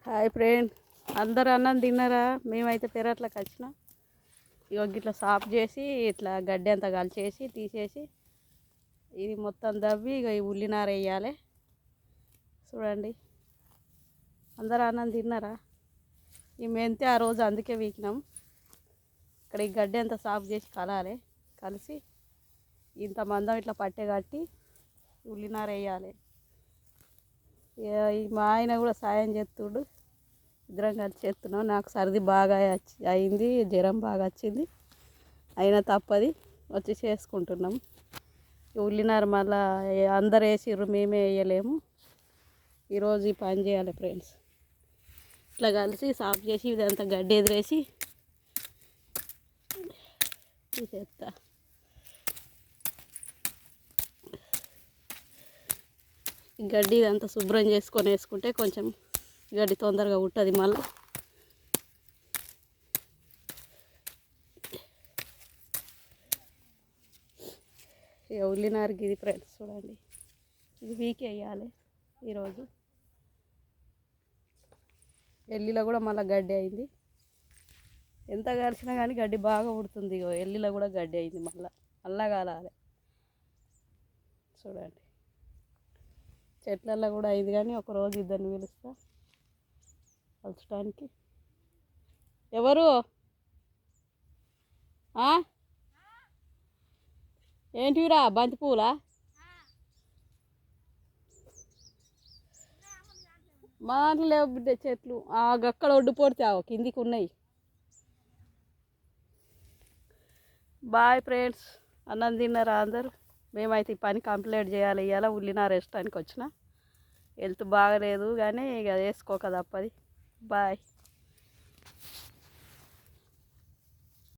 Hi friend, అందరు అన్నం తిన్నారా? మేమైతే పెరట్లోకి వచ్చినాం. ఇక ఇట్లా సాఫ్ చేసి ఇట్లా గడ్డి అంతా కలిచేసి తీసేసి ఇది మొత్తం దవ్వి ఇక ఈ ఉల్లినార వేయాలి. చూడండి, అందరు అన్నం తిన్నారా? ఈ మెంతి ఆ రోజు అందుకే వీకినాం. ఇక్కడ ఈ గడ్డి అంతా సాఫ్ చేసి కలాలి. కలిసి ఇంత మందం ఇట్లా పట్టె కట్టి ఉల్లినార వేయాలి. మా ఆయన కూడా సాయం చేస్తుడు. ఇద్దరం కలిసి చేస్తున్నాం. నాకు సర్ది బాగా అయింది, జ్వరం బాగా వచ్చింది. అయినా తప్పది, వచ్చి చేసుకుంటున్నాం. ఉల్లినార మళ్ళా అందరు వేసిర్రు, మేమే వేయలేము. ఈరోజు ఈ పని చేయాలి ఫ్రెండ్స్. ఇట్లా కలిసి సాఫ్ చేసి ఇదంతా గడ్డి ఎదిరేసి తీసేస్తా. గడ్డి ఇదంతా శుభ్రం చేసుకొని వేసుకుంటే కొంచెం గడ్డి తొందరగా ఉంటుంది. మళ్ళీ ఇక ఉల్లినారకి ఇది ఫ్రెండ్స్ చూడండి, ఇది వీకే వేయాలి ఈరోజు. ఎల్లిలో కూడా మళ్ళీ గడ్డి అయింది. ఎంత కలిసినా కానీ గడ్డి బాగా ఉడుతుంది. ఇగో ఎల్లిలో కూడా గడ్డి అయింది. మళ్ళా కాలాలి. చూడండి, చెట్లల్లో కూడా అయింది. కానీ ఒకరోజు ఇద్దరిని పిలుస్తా కలచడానికి. ఎవరు? ఏంటివిరా, బంతి పూలా? మా దాంట్లో లేవు బిడ్డ చెట్లు. అక్కడ ఒడ్డు పొడితే కిందికి ఉన్నాయి. బాయ్ ఫ్రెండ్స్, అన్నం తిన్నారా అందరు? మేమైతే ఈ పని కంప్లీట్ చేయాలి. ఇవాళ ఉల్లినార వేయడానికి వచ్చిన. హెల్త్ బాగలేదు కానీ ఇక వేసుకోక తప్పది. బాయ్.